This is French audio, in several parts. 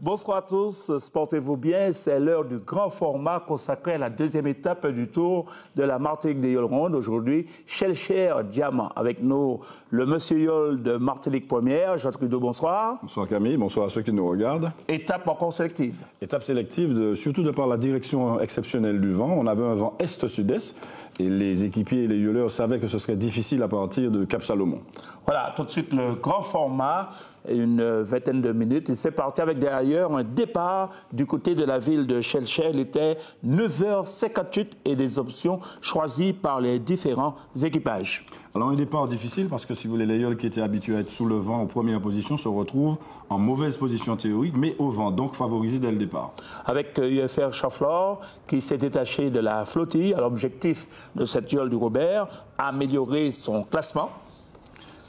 Bonsoir à tous, portez-vous bien. C'est l'heure du grand format consacré à la deuxième étape du Tour de la Martinique des Yoles Rondes. Aujourd'hui, Chelcher Diamant. Avec nous, le monsieur Yole de Martinique Première, Jean Trudeau, bonsoir. Bonsoir Camille, bonsoir à ceux qui nous regardent. Étape encore sélective. Étape sélective, surtout de par la direction exceptionnelle du vent. On avait un vent est-sud-est et les équipiers et les yoleurs savaient que ce serait difficile à partir de Cap-Salomon. Voilà, tout de suite le grand format, une vingtaine de minutes. Et c'est parti avec derrière un départ du côté de la ville de Chelcher. Il était 9h58 et des options choisies par les différents équipages. Alors un départ difficile parce que si vous voulez, les yoles qui étaient habitués à être sous le vent en première position se retrouvent en mauvaise position théorique, mais au vent, donc favorisés dès le départ. Avec UFR Chaflor qui s'est détaché de la flottille. Alors l'objectif de cette yole du Robert, améliorer son classement.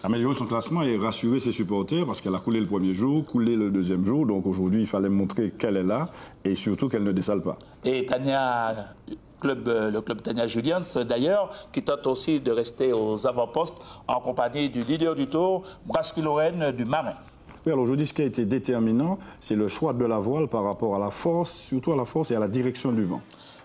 Améliorer son classement et rassurer ses supporters parce qu'elle a coulé le premier jour, coulé le deuxième jour. Donc aujourd'hui, il fallait montrer qu'elle est là et surtout qu'elle ne dessale pas. Et Tania, le club Tania Julians, d'ailleurs, qui tente aussi de rester aux avant-postes en compagnie du leader du Tour, Brasky-Lorraine du Marin. Oui, alors aujourd'hui, ce qui a été déterminant, c'est le choix de la voile par rapport à la force, surtout à la force et à la direction du vent.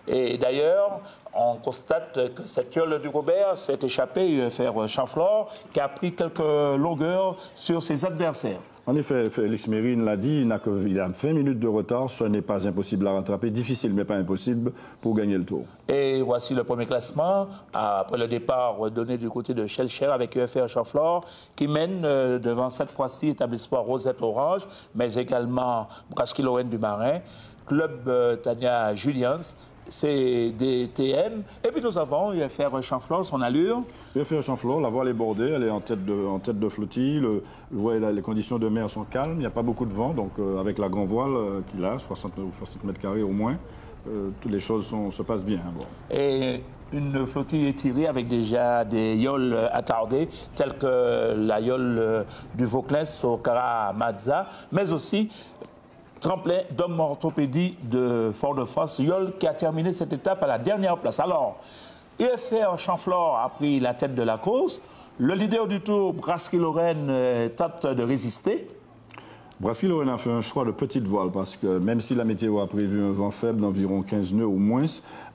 Et d'ailleurs, on constate que cette yole du Robert s'est échappée, UFR Chanflor, qui a pris quelques longueurs sur ses adversaires. En effet, Félix Mérine l'a dit, il a 20 minutes de retard, ce n'est pas impossible à rattraper, difficile mais pas impossible pour gagner le tour. Et voici le premier classement, après le départ donné du côté de Chelcher avec UFR Chanflor, qui mène devant cette fois-ci établissement Rosette Orange, mais également Brasky-Lorraine du Marin, club Tania Julians, c'est des TM. Et puis nous avons UFR Chanflor, son allure. UFR Chanflor, la voile est bordée, elle est en tête de flottille. Les conditions de mer sont calmes, il n'y a pas beaucoup de vent, donc avec la grande voile qu'il a, 60 ou 60 mètres carrés au moins, toutes les choses se passent bien. Bon. Et une flottille étirée avec déjà des yoles attardées, telles que la yole du Vauclès au Cara-Mazza, mais aussi tremplin d'homme orthopédie de Fort-de-France, yole qui a terminé cette étape à la dernière place. Alors, UFR Chanflor a pris la tête de la course. Le leader du Tour, Brasky-Lorraine, tente de résister. Brasky-Lorraine a fait un choix de petite voile parce que même si la météo a prévu un vent faible d'environ 15 nœuds au moins,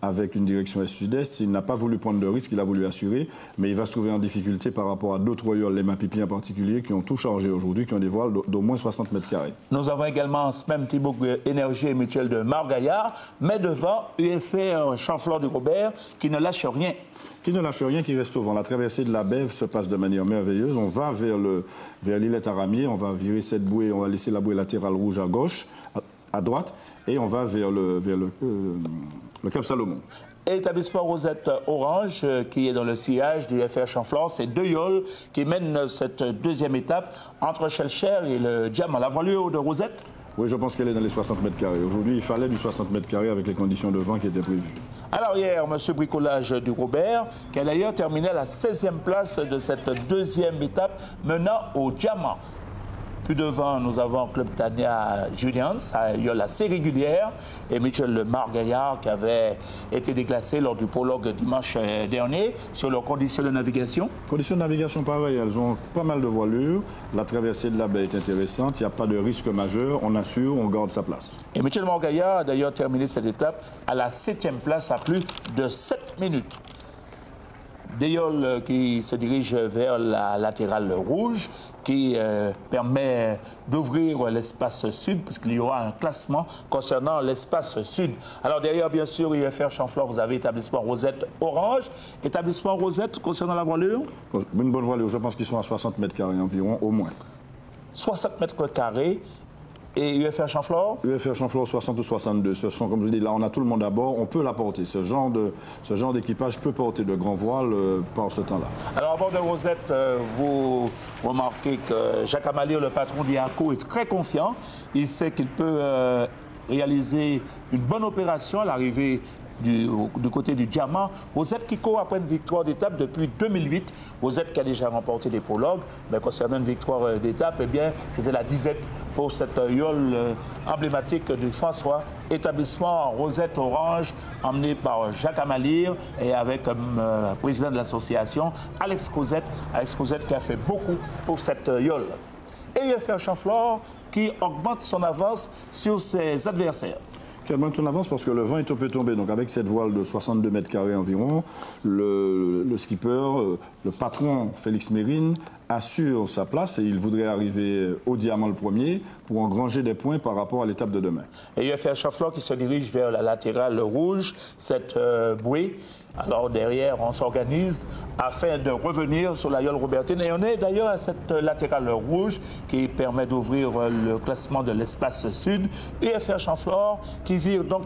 avec une direction est-sud-est, il n'a pas voulu prendre de risque, il a voulu assurer, mais il va se trouver en difficulté par rapport à d'autres yoles, les Mapipi en particulier, qui ont tout chargé aujourd'hui, qui ont des voiles d'au moins 60 mètres carrés. Nous avons également ce même Thibaut Énergie et Mutuelle de Margaillard, mais devant UFR Chanflor du Robert, qui ne lâche rien. Qui ne lâche rien, qui reste au vent. La traversée de la Bève se passe de manière merveilleuse. On va vers l'îlet Aramier, on va virer cette bouée, on va laisser la bouée latérale rouge à gauche, à droite, et on va vers le Cap Salomon. Établissement Rosette Orange, qui est dans le sillage du UFR Chanflor, c'est deux yoles qui mènent cette deuxième étape entre Chelcher et le Diamant. La voilure de Rosette? Oui, je pense qu'elle est dans les 60 mètres carrés. Aujourd'hui, il fallait du 60 mètres carrés avec les conditions de vent qui étaient prévues. À l'arrière, M. Bricolage du Robert, qui a d'ailleurs terminé à la 16e place de cette deuxième étape menant au Diamant. Plus devant, nous avons Club Tania Julians, yole assez régulière, et Michel Margaillard qui avait été déclassé lors du prologue dimanche dernier sur leurs conditions de navigation. Conditions de navigation pareilles, elles ont pas mal de voilure. La traversée de la baie est intéressante, il n'y a pas de risque majeur, on assure, on garde sa place. Et Michel Margaillard a d'ailleurs terminé cette étape à la 7e place à plus de 7 minutes. Des yoles qui se dirigent vers la latérale rouge, qui permet d'ouvrir l'espace sud, puisqu'il y aura un classement concernant l'espace sud. Alors derrière, bien sûr, UFR Chanflor, vous avez établissement Rosette Orange. Établissement Rosette concernant la voilure? Une bonne voilure, je pense qu'ils sont à 60 mètres carrés environ, au moins. 60 mètres carrés. Et UFR Chanflor? UFR Chanflor 60 ou 62. Ce sont, comme je dis, là, on a tout le monde à bord, on peut la porter. Ce genre d'équipage peut porter de grands voiles par ce temps-là. Alors, à bord de Rosette, vous remarquez que Jacques Amalire, le patron d'IACO, est très confiant. Il sait qu'il peut réaliser une bonne opération à l'arrivée du côté du Diamant. Rosette qui court après une victoire d'étape depuis 2008. Rosette qui a déjà remporté des prologues. Mais concernant une victoire d'étape, eh bien, c'était la 10e pour cette yole emblématique du François. Établissement Rosette Orange, emmené par Jacques Amalire et avec comme président de l'association Alex Cosette. Alex Cosette qui a fait beaucoup pour cette yole. et UFR Chamflore qui augmente son avance sur ses adversaires. Qui augmente son avance parce que le vent est un peu tombé. Donc avec cette voile de 62 mètres carrés environ, le skipper, le patron Félix Mérine, assure sa place et il voudrait arriver au diamant le premier pour engranger des points par rapport à l'étape de demain. Et UFR Chamflore qui se dirige vers la latérale rouge, cette bouée. Alors derrière, on s'organise afin de revenir sur la Yole Robertine. Et on est d'ailleurs à cette latérale rouge qui permet d'ouvrir le classement de l'espace sud. UFR Chamflore qui vire donc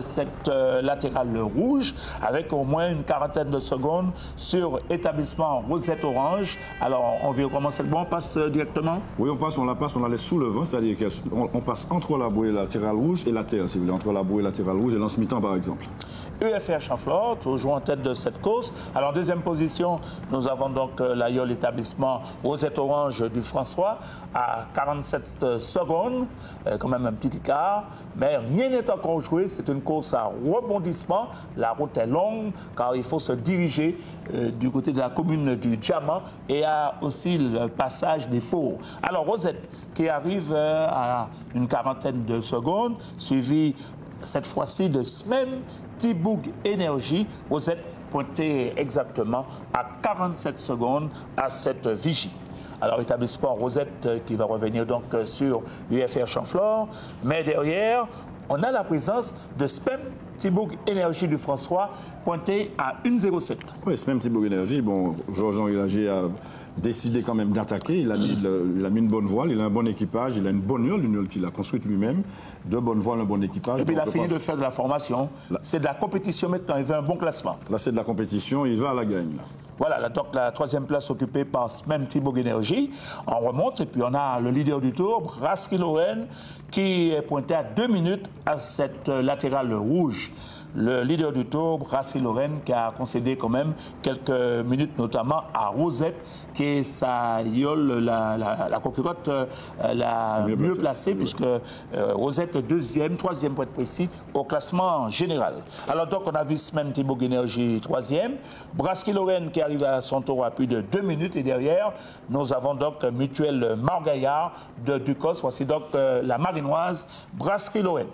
cette latérale rouge avec au moins une quarantaine de secondes sur établissement Rosette Orange. Alors on vire comment c'est bon, on passe directement? Oui, on la passe, on la laisse sous le vent, c'est-à-dire qu'on passe entre la bouée latérale rouge et la terre, si vous voulez, entre la bouée latérale rouge et l'Anse-Mitan par exemple. UFR Chamflore, toujours en tête de cette course. Alors, en deuxième position, nous avons donc la Yole établissement Rosette Orange du François à 47 secondes, quand même un petit écart, mais rien n'est encore joué. C'est une course à rebondissement. La route est longue car il faut se diriger du côté de la commune du Diamant et à aussi le passage des Fours. Alors, Rosette qui arrive à une quarantaine de secondes, suivi cette fois-ci de SMEM Tiboug Énergie, Rosette pointée exactement à 47 secondes à cette vigie. Alors, établissement Rosette qui va revenir donc sur UFR Chamflore, mais derrière, on a la présence de SMEM Tiboug Énergie du François pointé à 1,07. Oui, SMEM Tiboug Énergie, bon, Georges-Henri Lagier a décidé quand même d'attaquer. Il a mis une bonne voile, il a un bon équipage, il a une bonne Yole qu'il a construite lui-même. Deux bonnes voiles, un bon équipage. Et puis il a fini de faire de la formation. C'est de la compétition maintenant, il veut un bon classement. Là, c'est de la compétition, il va à la gagne. Là. Voilà, donc la troisième place occupée par SMEM Tiboug Énergie. On remonte et puis on a le leader du tour, Brasserie Lorraine, qui est pointé à 2 minutes à cette latérale rouge. Le leader du tour, Brasserie Lorraine, qui a concédé quand même quelques minutes, notamment à Rosette, qui est sa Yole, la concurrente la mieux placée, puisque Rosette est deuxième, troisième pour être précis, au classement général. Alors donc, on a vu SMEM Tiboug Énergie troisième, Brasserie Lorraine qui arrive à son tour à plus de 2 minutes, et derrière, nous avons donc Mutuelle Margaillard de Ducos. Voici donc la marinoise Brasserie Lorraine.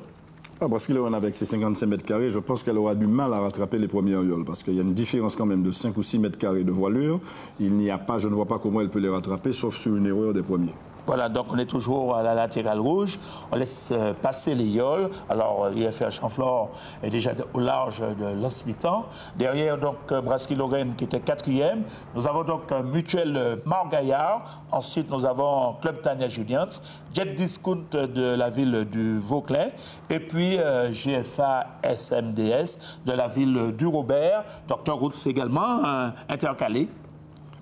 Brasserie Lorraine, avec ses 55 mètres carrés, je pense qu'elle aura du mal à rattraper les premières Yoles, parce qu'il y a une différence quand même de 5 ou 6 mètres carrés de voilure. Il n'y a pas, je ne vois pas comment elle peut les rattraper, sauf sur une erreur des premiers. Voilà, donc on est toujours à la latérale rouge. On laisse passer les Yoles. Alors, UFR Chamflore est déjà au large de l'Anse-Mitan. Derrière, donc, Brasserie Lorraine qui était quatrième. Nous avons donc Mutuelle Margaillard. Ensuite, nous avons Club Tania Julians, Jet Discount de la ville du Vauclin. Et puis, GFA SMDS de la ville du Robert. Dr Roots également, intercalé.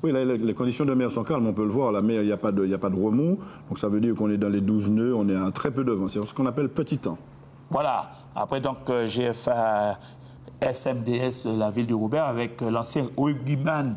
Oui, là, les conditions de mer sont calmes, on peut le voir. La mer, il n'y a pas de remous. Donc ça veut dire qu'on est dans les 12 nœuds, on est à très peu de vent. C'est ce qu'on appelle petit temps. Voilà. Après, donc, GFA SMDS de la ville du Robert avec l'ancien rugbyman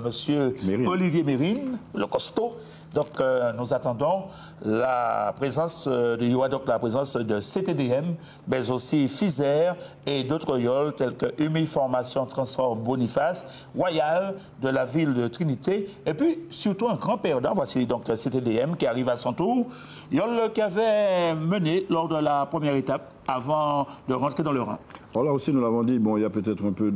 monsieur Mérine. Olivier Mérine, le costaud. Donc, nous attendons la présence de CTDM, mais aussi FISER et d'autres Yoles tels que Umi Formation Transport Boniface, Royal de la ville de Trinité, et puis surtout un grand perdant. Voici donc CTDM qui arrive à son tour. Yole qui avait mené lors de la première étape avant de rentrer dans le rang. Alors là aussi, nous l'avons dit, bon, il y a peut-être un peu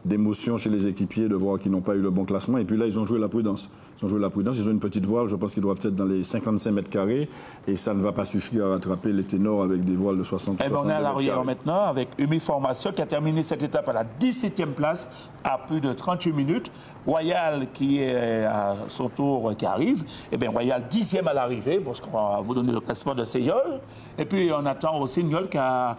d'émotion chez les équipiers de voir qu'ils n'ont pas eu le bon classement. Et puis là, ils ont joué la prudence. Ils ont une petite voile, je pense qu'ils doivent être dans les 55 mètres carrés. Et ça ne va pas suffire à rattraper les ténors avec des voiles de 60 mètres carrés. On est à l'arrière maintenant avec Umi Formation qui a terminé cette étape à la 17e place à plus de 38 minutes. Royal qui est à son tour qui arrive. Et bien Royal 10e à l'arrivée, parce qu'on va vous donner le classement de ces Yoles. Et puis on attend aussi une Yole qui a...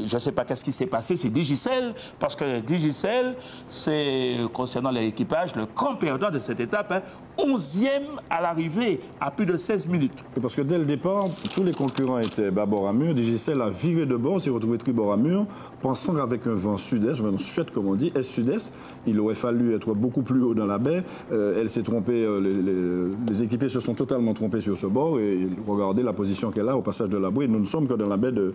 Je ne sais pas qu'est-ce qui s'est passé, c'est Digicel, parce que Digicel, c'est, concernant l'équipage, le grand perdant de cette étape, 11e à l'arrivée, à plus de 16 minutes. Parce que dès le départ, tous les concurrents étaient bâbord à mur. Digicel a viré de bord, s'est retrouvé tribord à mur, pensant qu'avec un vent sud-est, un vent suède comme on dit, est-sud-est, il aurait fallu être beaucoup plus haut dans la baie. Elle s'est trompée, les équipiers se sont totalement trompés sur ce bord, et regardez la position qu'elle a au passage de la bouée. Nous ne sommes que dans la baie de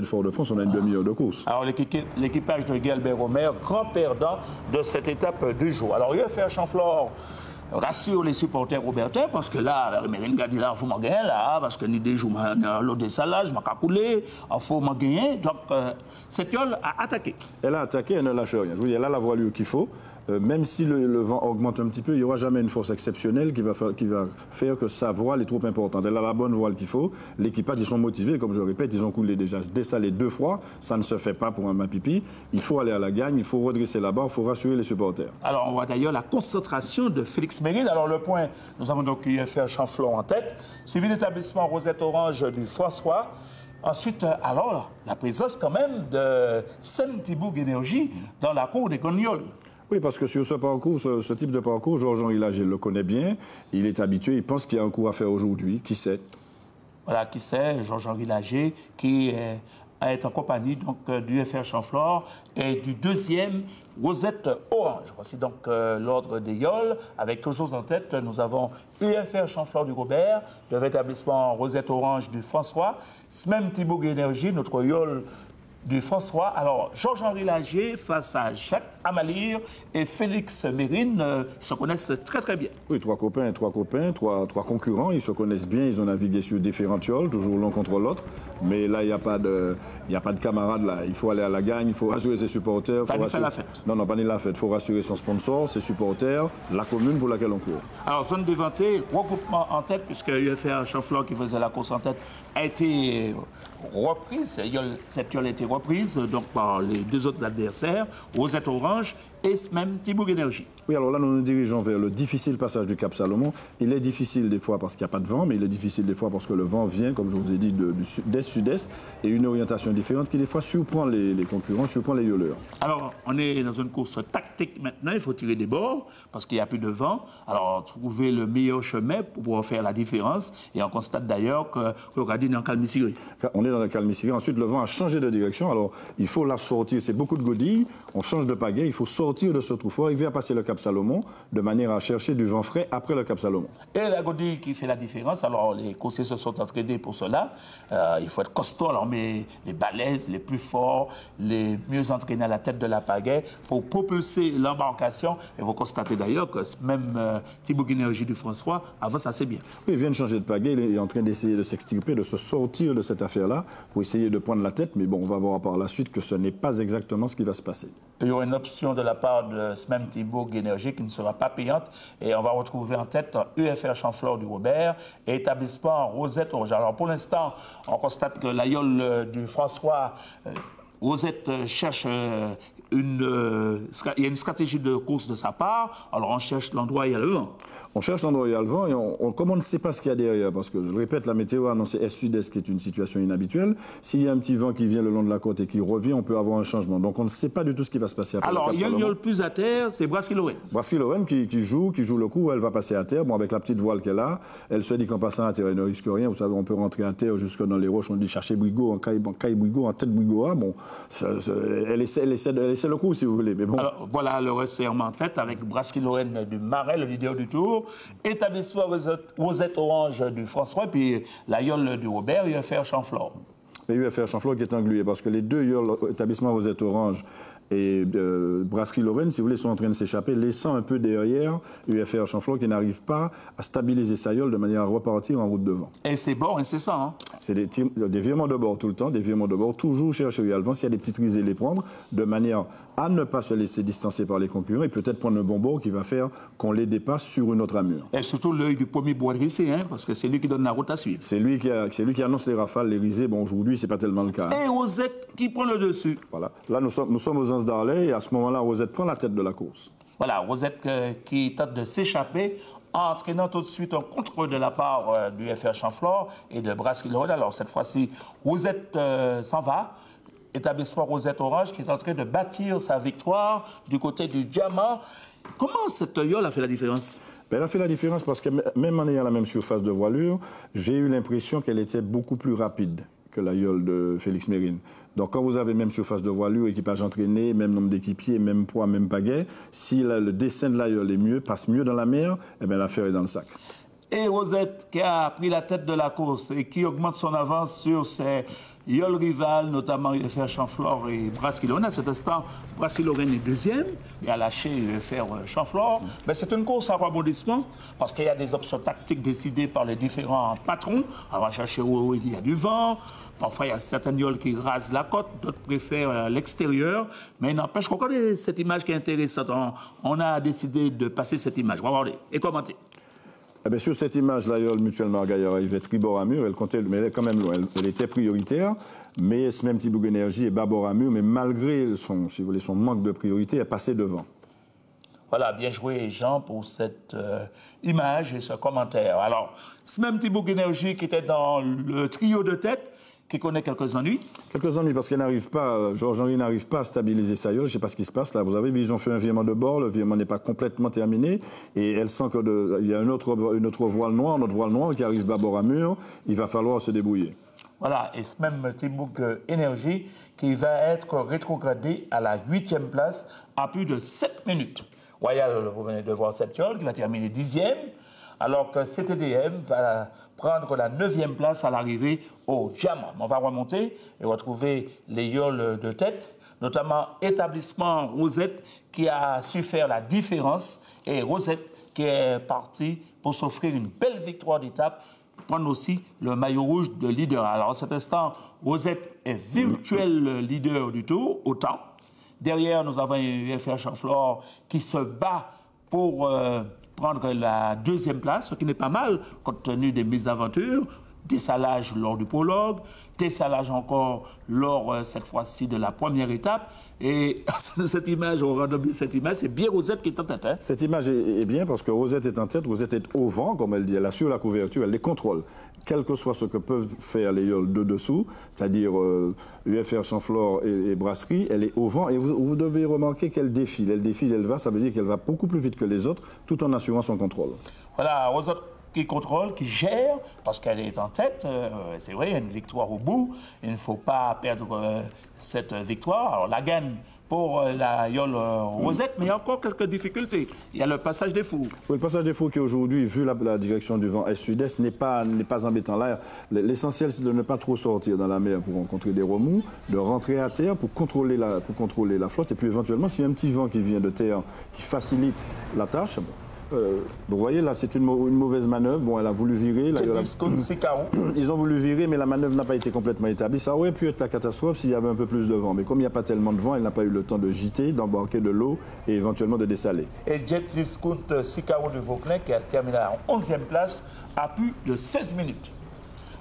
Fort-de-France. On a une demi-heure de course. Alors l'équipage de Guy Albert Omer, grand perdant de cette étape du jour. Alors UFR Chamflore rassure les supporters robertains, parce que là, Mérine Gadi, là, il faut m'en gagner, là, parce que ni des jours, l'eau des salages, je m'en coulé, il faut m'en gagner. Donc, cette yole a attaqué. Elle a attaqué, elle ne lâche rien. Je vous dis, elle a la voilure qu'il faut. Même si le vent augmente un petit peu, il n'y aura jamais une force exceptionnelle qui va faire que sa voile est trop importante. Elle a la bonne voile qu'il faut. L'équipage, ils sont motivés, comme je le répète, ils ont coulé déjà dessalé 2 fois. Ça ne se fait pas pour un Mapipi. Il faut aller à la gagne, il faut redresser la barre, il faut rassurer les supporters. Alors, on voit d'ailleurs la concentration de Félix Mérine. Alors, le point, nous avons donc UFR Chanflon en tête, suivi d'établissement Rosette Orange du François. Ensuite, alors, la présence quand même de Saint-Thibault Énergie dans la cour des Cognoles. Oui, parce que sur ce parcours, ce type de parcours, Georges-Henri Lager le connaît bien, il est habitué, il pense qu'il y a un coup à faire aujourd'hui, qui sait? Voilà, qui sait, Georges-Henri Lager, qui est en compagnie donc, du UFR Chanflore et du deuxième Rosette Orange. Voici donc l'ordre des yoles, avec toujours en tête, nous avons UFR Chanflore du Robert, le rétablissement Rosette Orange du François, Smem Thibault Énergie, notre yole du François. Alors, Georges-Henri Lager face à Jacques Amalire et Félix Mérine se connaissent très très bien. Oui, trois copains, trois concurrents, ils se connaissent bien, ils ont navigué sur différentes yoles, toujours l'un contre l'autre. Mais là, il n'y a pas de camarades là. Il faut aller à la gagne, il faut rassurer ses supporters. Pas la fête. Non, pas ni la fête. Il faut rassurer son sponsor, ses supporters, la commune pour laquelle on court. Alors, zone dévantée, regroupement en tête, puisque UFR Chanflore qui faisait la course en tête a été reprise. Cette yole a été reprise donc, par les 2 autres adversaires, Rosette Orange et même Thibault Énergie. Oui, alors là, nous nous dirigeons vers le difficile passage du Cap Salomon. Il est difficile des fois parce qu'il n'y a pas de vent, mais il est difficile des fois parce que le vent vient, comme je vous ai dit, d'est-sud-est et une orientation différente qui des fois surprend les concurrents, surprend les yoleurs. Alors, on est dans une course tactique maintenant, il faut tirer des bords parce qu'il n'y a plus de vent. Alors, trouver le meilleur chemin pour pouvoir faire la différence. Et on constate d'ailleurs que le Radine est en calme-siré. On est dans la calme-siré. Ensuite, le vent a changé de direction. Alors, il faut la sortir. C'est beaucoup de godilles. On change de pagaie. Il faut sortir de ce trou. Il faut arriver à passer le Cap Salomon de manière à chercher du vent frais après le Cap Salomon. Et la godille qui fait la différence. Alors, les coursiers se sont entraînés pour cela. Il faut être costaud. Alors, mais les balèzes, les plus forts, les mieux entraînés à la tête de la pagaie pour propulser l'embarcation. Et vous constatez d'ailleurs que même Thibault Énergie du François avance assez bien. Oui, il vient de changer de pagaie. Il est en train d'essayer de s'extirper, de se sortir de cette affaire-là pour essayer de prendre la tête. Mais bon, on va voir par la suite que ce n'est pas exactement ce qui va se passer. Il y aura une option de la part de ce même Thibault Énergie qui ne sera pas payante. Et on va retrouver en tête UFR Chanflore du Robert et établissement Rosette Orange. Alors pour l'instant, on constate que la yole du François, Rosette cherche il y a une stratégie de course de sa part. Alors on cherche l'endroit où il y a le vent. On cherche l'endroit où il y a le vent et comme on ne sait pas ce qu'il y a derrière, parce que je le répète, la météo a annoncé est-sud-est qui est une situation inhabituelle. S'il y a un petit vent qui vient le long de la côte et qui revient, on peut avoir un changement. Donc on ne sait pas du tout ce qui va se passer après. Alors il y a une yole plus à terre, c'est Brasky-Lorraine. Brasky-Lorraine qui joue le coup, elle va passer à terre. Bon, avec la petite voile qu'elle a, elle se dit qu'en passant à terre, elle ne risque rien. Vous savez, on peut rentrer à terre jusque dans les roches. On dit chercher Brigot, en caille Brigot, en tête Brigot. Bon, elle essaie le coup si vous voulez. Bon. Alors, voilà le resserrement en tête avec Brasky-Lorraine du Marais, le leader du Tour, établissement Rosette Orange du François, puis la yole du Robert, UFR Chanflore. Et UFR Chanflore qui est englué parce que les 2 yoles, établissement Rosette Orange et Brasky-Lorraine, si vous voulez, sont en train de s'échapper, laissant un peu derrière UFR Chanflore qui n'arrive pas à stabiliser sa yole de manière à repartir en route de vent. Et c'est bord incessant. Hein? C'est des virements de bord tout le temps, des virements de bord, toujours chercher où il y a le vent, s'il y a des petites risées, les prendre, de manière à ne pas se laisser distancer par les concurrents et peut-être prendre un bon bord qui va faire qu'on les dépasse sur une autre amure. Et surtout l'œil du premier bois de risée, hein, parce que c'est lui qui donne la route à suivre. C'est lui qui annonce les rafales, les risées. Bon, aujourd'hui, c'est pas tellement le cas. Et Rosette qui prend le dessus. Voilà. Là, nous sommes aux Anses d'Arlay et à ce moment-là, Rosette prend la tête de la course. Voilà, Rosette qui tente de s'échapper en entraînant tout de suite un contrôle de la part du UFR Chanflore et de Brasky-Lorraine. Alors cette fois-ci, Rosette s'en va. Établissement Rosette Orange qui est en train de bâtir sa victoire du côté du diamant. Comment cette yole a fait la différence? Elle a fait la différence parce que même en ayant la même surface de voilure, j'ai eu l'impression qu'elle était beaucoup plus rapide que la yole de Félix Mérine. Donc quand vous avez même surface de voilure, équipage entraîné, même nombre d'équipiers, même poids, même pagaie, si le dessin de la yole est mieux, passe mieux dans la mer, eh bien l'affaire est dans le sac. Et Rosette qui a pris la tête de la course et qui augmente son avance sur ses Yol rival, notamment UFR Chamflore et Brasserie-Lorraine. À cet instant, Brasserie-Lorraine est deuxième et a lâché UFR Chamflore. Mais c'est une course à rebondissement parce qu'il y a des options tactiques décidées par les différents patrons. On va chercher où il y a du vent. Parfois, il y a certaines yoles qui rasent la côte, d'autres préfèrent l'extérieur. Mais il n'empêche qu'on connaît cette image qui est intéressante. On a décidé de passer cette image. On va regarder et commenter. Eh bien, sur cette image, la yole Mutuelle Margaillard arrivait tribord à mur, elle comptait, mais elle est quand même loin. Elle était prioritaire, mais ce même petit bouc énergie est bâbord à mur, mais malgré son, si vous voulez, son manque de priorité, elle passait devant. Voilà, bien joué Jean pour cette image et ce commentaire. Alors, ce même petit bouc énergie qui était dans le trio de tête, qui connaît quelques ennuis. Quelques ennuis parce qu'elle n'arrive pas, Georges-Henri n'arrive pas à stabiliser sa yole. Je ne sais pas ce qui se passe là. Vous avez vu, ils ont fait un virement de bord, le virement n'est pas complètement terminé et elle sent qu'il y a une autre voile noire, notre voile noire qui arrive bâbord à mur. Il va falloir se débrouiller. Voilà, et ce même petit bouc énergie qui va être rétrogradé à la 8e place à plus de 7 minutes. Royal, vous venez de voir cette yole qui va terminer 10e. Alors que CTDM va prendre la 9e place à l'arrivée au diamant. On va remonter et retrouver les yoles de tête, notamment Établissement Rosette qui a su faire la différence et Rosette qui est parti pour s'offrir une belle victoire d'étape, prendre aussi le maillot rouge de leader. Alors à cet instant, Rosette est virtuel leader du tour, autant. Derrière, nous avons UFR Chamflore qui se bat pour prendre la 2e place, ce qui n'est pas mal compte tenu des mésaventures, dessalage lors du prologue, dessalage encore lors, cette fois-ci, de la première étape. Et cette image, on regarde bien cette image, c'est bien Rosette qui est en tête. Hein? Cette image est bien parce que Rosette est en tête, Rosette est au vent, comme elle dit, elle assure la couverture, elle les contrôle. Quel que soit ce que peuvent faire les yoles de dessous, c'est-à-dire UFR Chamflore et Brasserie, elle est au vent et vous devez remarquer qu'elle défile. Elle défile, elle va, ça veut dire qu'elle va beaucoup plus vite que les autres, tout en assurant son contrôle. Voilà, Rosette qui contrôle, qui gère, parce qu'elle est en tête. C'est vrai, il y a une victoire au bout. Il ne faut pas perdre cette victoire. Alors, la gagne pour la yole Rosette, mais il y a encore quelques difficultés. Il y a le passage des fours. Oui, le passage des fours qui, aujourd'hui, vu la direction du vent est-sud-est, n'est pas embêtant. Là, l'essentiel, c'est de ne pas trop sortir dans la mer pour rencontrer des remous, de rentrer à terre pour contrôler la flotte. Et puis, éventuellement, s'il y a un petit vent qui vient de terre qui facilite la tâche, vous voyez, là, c'est une mauvaise manœuvre. Bon, elle a voulu virer. Là, ils ont voulu virer, mais la manœuvre n'a pas été complètement établie. Ça aurait pu être la catastrophe s'il y avait un peu plus de vent. Mais comme il n'y a pas tellement de vent, elle n'a pas eu le temps de gîter, d'embarquer de l'eau et éventuellement de dessaler. Et Jet Discount Sicaro de Vauclin, qui a terminé en 11e place, à plus de 16 minutes.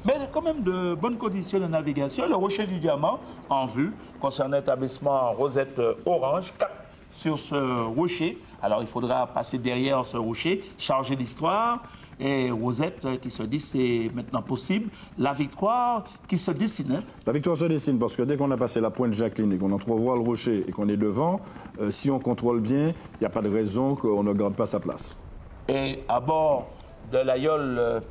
Mais quand même de bonnes conditions de navigation. Le rocher du diamant en vue concernant l'établissement Rosette Orange, cap sur ce rocher. Alors, il faudra passer derrière ce rocher, charger l'histoire. Et Rosette qui se dit, c'est maintenant possible. La victoire qui se dessine. Hein? La victoire se dessine parce que dès qu'on a passé la pointe Jacqueline et qu'on entrevoit le rocher et qu'on est devant, si on contrôle bien, il n'y a pas de raison qu'on ne garde pas sa place. Et à bord de la yole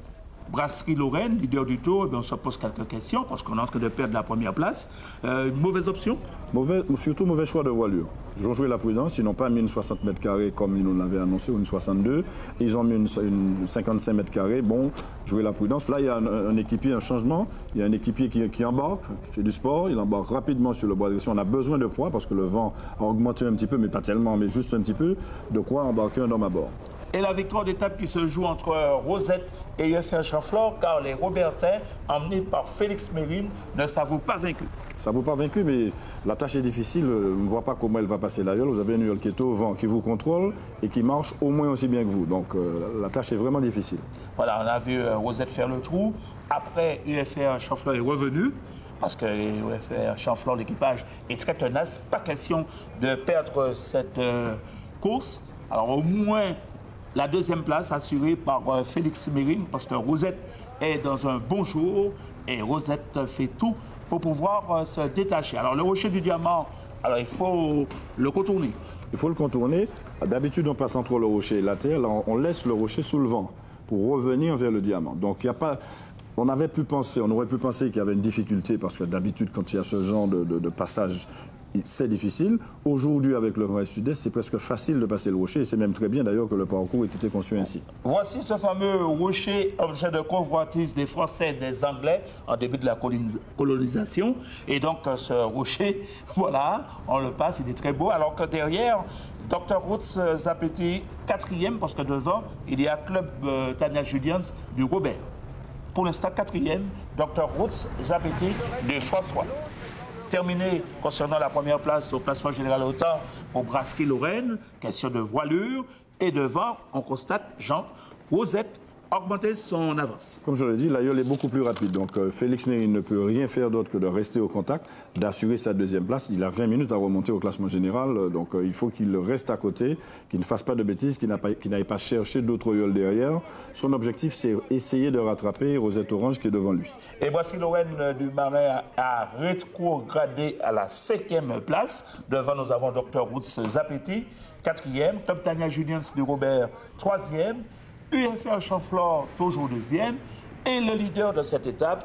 Brasserie-Lorraine, leader du tour, on se pose quelques questions parce qu'on est en train de perdre la première place. Une mauvaise option? Surtout mauvais choix de voilure. Ils ont joué la prudence, ils n'ont pas mis une 60 mètres carrés comme ils nous l'avaient annoncé, ou une 62. Ils ont mis une 55 mètres carrés. Bon, jouer la prudence. Là, il y a un équipier, un changement. Il y a un équipier qui embarque, qui fait du sport. Il embarque rapidement sur le bois de direction. On a besoin de poids parce que le vent a augmenté un petit peu, mais pas tellement, mais juste un petit peu. De quoi embarquer un homme à bord. Et la victoire d'étape qui se joue entre Rosette et UFR Chamflore, car les Robertins, emmenés par Félix Mérine, ne s'avouent pas vaincus. Ça ne vaut pas vaincu, mais la tâche est difficile. On ne voit pas comment elle va passer la yole. Vous avez une yole qui est au vent, qui vous contrôle et qui marche au moins aussi bien que vous. Donc la tâche est vraiment difficile. Voilà, on a vu Rosette faire le trou. Après, UFR Chamflore est revenu. Parce que UFR Chamflore, l'équipage est très tenace. Pas question de perdre cette course. Alors au moins la 2e place assurée par Félix Mérine, parce que Rosette est dans un bon jour et Rosette fait tout pour pouvoir se détacher. Alors le rocher du diamant, alors il faut le contourner. Il faut le contourner. D'habitude, on passe entre le rocher et la terre. Là, on laisse le rocher sous le vent pour revenir vers le diamant. Donc il n'y a pas... On aurait pu penser qu'il y avait une difficulté parce que d'habitude, quand il y a ce genre de passage c'est difficile. Aujourd'hui, avec le vent et sud-est, c'est presque facile de passer le rocher. Et c'est même très bien d'ailleurs que le parcours ait été conçu ainsi. Voici ce fameux rocher, objet de convoitise des Français et des Anglais en début de la colonisation. Et donc, ce rocher, voilà, on le passe, il est très beau. Alors que derrière, Dr Roots Zapeti, 4e, parce que devant, il y a Club Tania Julians du Robert. Pour l'instant, 4e, Dr Roots Zapeti de François. Terminé concernant la première place au classement général autant pour Brasserie-Lorraine, question de voilure. Et devant, on constate Jean Rosette augmenter son avance. Comme je l'ai dit, l'aïeul est beaucoup plus rapide. Donc Félix Méry ne peut rien faire d'autre que de rester au contact, d'assurer sa 2e place. Il a 20 minutes à remonter au classement général. Donc il faut qu'il reste à côté, qu'il ne fasse pas de bêtises, qu'il n'aille pas chercher d'autres aïeuls derrière. Son objectif, c'est essayer de rattraper Rosette Orange qui est devant lui. Et Brasserie-Lorraine du Marais a rétrogradé à la 5e place. Devant, nous avons Dr Roots Zapeti, 4e. Club Tania Julians du Robert, 3e. UFR Chanflore, toujours 2e. Et le leader de cette étape,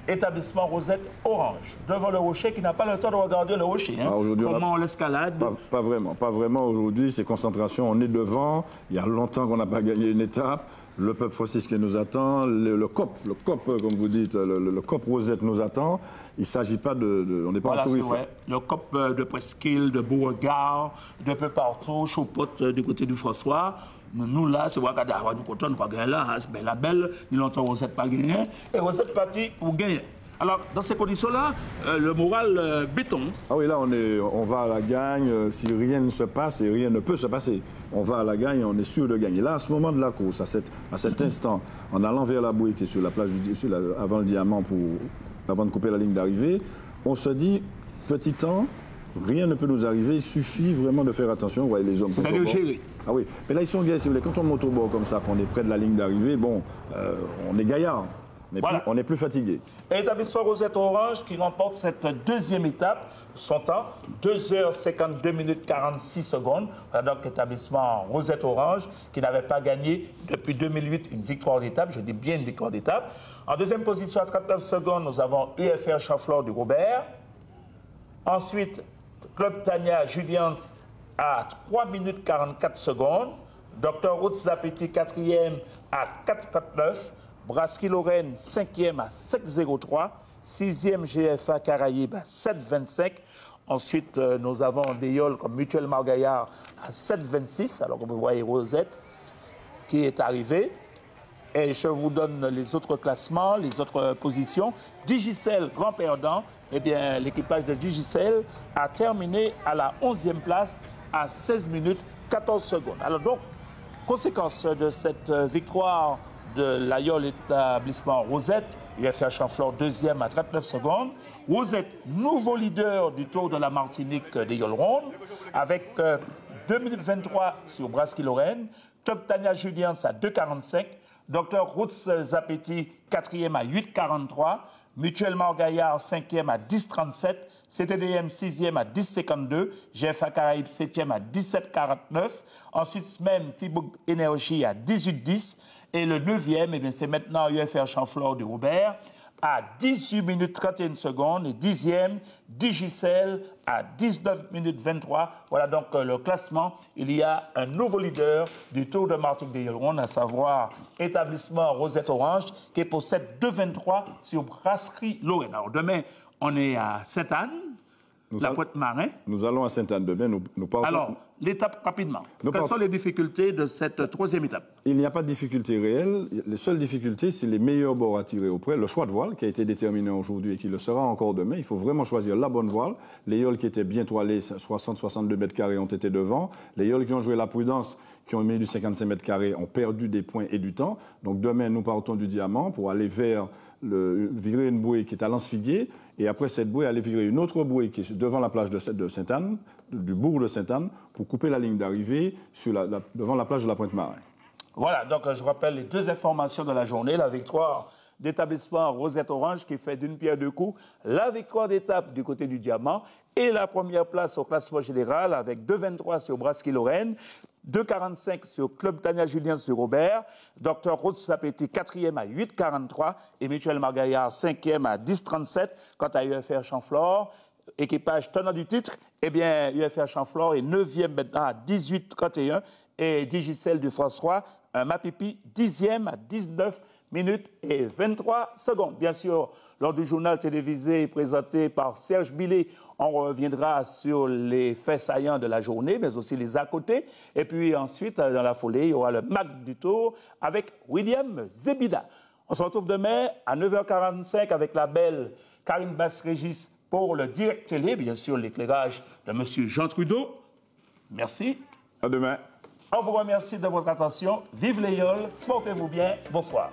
établissement Rosette Orange, devant le rocher, qui n'a pas le temps de regarder le rocher. Hein. Comment on l'escalade? Pas vraiment aujourd'hui. C'est concentration, on est devant. Il y a longtemps qu'on n'a pas gagné une étape. Le peuple français qui nous attend, le COP, comme vous dites, le COP Rosette nous attend. Il ne s'agit pas on n'est pas en tourisme. Le COP de Presqu'île, de Beauregard, de peu partout, Chaupotte du côté du François. Nous là, c'est Ouagadougou, nous comptons, nous pas gagner là. Ben, la belle, nous l'entend Rosette pas gagner. Et Rosette parti pour gagner. Alors, dans ces conditions-là, le moral béton. Ah oui, là, on va à la gagne. Si rien ne se passe et rien ne peut se passer, on va à la gagne et on est sûr de gagner. Là, à ce moment de la course, à cet instant, en allant vers la bouée qui est sur la plage avant le diamant, avant de couper la ligne d'arrivée, on se dit, petit temps, rien ne peut nous arriver, il suffit vraiment de faire attention. Vous voyez les hommes. C'est-à-dire gérer. Ah oui, mais là, ils sont gays, si vous voulez. Quand on monte au bord comme ça, qu'on est près de la ligne d'arrivée, bon, on est gaillard. Voilà. On est plus fatigué. Établissement Rosette Orange qui remporte cette 2e étape. Son temps, 2h52 minutes 46 secondes. Voilà donc établissement Rosette Orange qui n'avait pas gagné depuis 2008 une victoire d'étape. Je dis bien une victoire d'étape. En 2e position à 39 secondes, nous avons UFR Chanflore du Robert. Ensuite, Club Tania Julians à 3 minutes 44 secondes. Dr Roots Zapeti 4e à 4,49. Brasserie-Lorraine, 5e à 7,03. 6e GFA Caraïbes à 7,25. Ensuite, nous avons des yoles comme Mutuel Margaillard à 7,26. Alors, vous voyez Rosette qui est arrivé. Et je vous donne les autres classements, les autres positions. Digicel, grand perdant. Eh bien, l'équipage de Digicel a terminé à la 11e place à 16 minutes 14 secondes. Alors donc, conséquence de cette victoire de l'Aïol établissement Rosette, UFR Chanflore 2e à 39 secondes. Rosette, nouveau leader du Tour de la Martinique des Yoles-Rondes, avec 2 minutes 23 sur Brasserie-Lorraine. Club Tania Julians à 2,45. Dr Roots Zapeti, 4e à 8,43. Mutuel Margaillard, 5e à 10,37. CTDM, 6e à 10,52. GFA Caraïbes, 7e à 17,49. Ensuite, même Thibaut Énergie à 18,10. Et le 9e, eh c'est maintenant UFR Chanflore de Robert à 18 minutes 31 secondes. Et 10e, Digicel à 19 minutes 23. Voilà donc le classement. Il y a un nouveau leader du Tour de Martinique des Yoles-Rondes, à savoir établissement Rosette Orange, qui possède 2,23 sur Brasserie-Lorraine. Alors demain, on est à Sainte-Anne. La Pointe-Marin. Nous allons à Sainte-Anne demain. Nous partons. Alors, l'étape rapidement. Quelles sont les difficultés de cette 3e étape? Il n'y a pas de difficulté réelle. Les seules difficultés, c'est les meilleurs bords à tirer auprès. Le choix de voile qui a été déterminé aujourd'hui et qui le sera encore demain. Il faut vraiment choisir la bonne voile. Les yoles qui étaient bien toilés, 60-62 mètres carrés, ont été devant. Les yoles qui ont joué la prudence, qui ont mis du 55 mètres carrés, ont perdu des points et du temps. Donc demain, nous partons du Diamant pour aller vers virer une bouée qui est à Lance-Figuier. Et après cette bouée, aller virer une autre bouée qui est devant la plage de Sainte-Anne, du bourg de Sainte-Anne, pour couper la ligne d'arrivée devant la plage de la Pointe-Marin. Voilà, donc je rappelle les 2 informations de la journée. La victoire d'établissement Rosette Orange qui fait d'une pierre deux coups. La victoire d'étape du côté du Diamant et la première place au classement général avec 2,23 sur Brasserie-Lorraine. 2,45 sur Club Tania Julians de Robert. Dr Roots Zapeti, 4e à 8,43. Et Mutuel Margaillard, 5e à 10,37. Quant à UFR Chanflore, équipage tenant du titre, eh bien, UFR Chamflore est 9e maintenant à 18-31 et Digicel du François, un Mapipi 10e à 19 minutes et 23 secondes. Bien sûr, lors du journal télévisé présenté par Serge Billet, on reviendra sur les faits saillants de la journée, mais aussi les à côté. Et puis ensuite, dans la foulée, il y aura le Mac du Tour avec William Zebida. On se retrouve demain à 9h45 avec la belle Karine Basse-Régis pour le Direct Télé, bien sûr, l'éclairage de M. Jean Trudeau. Merci. À demain. On vous remercie de votre attention. Vive les Yoles, portez-vous bien. Bonsoir.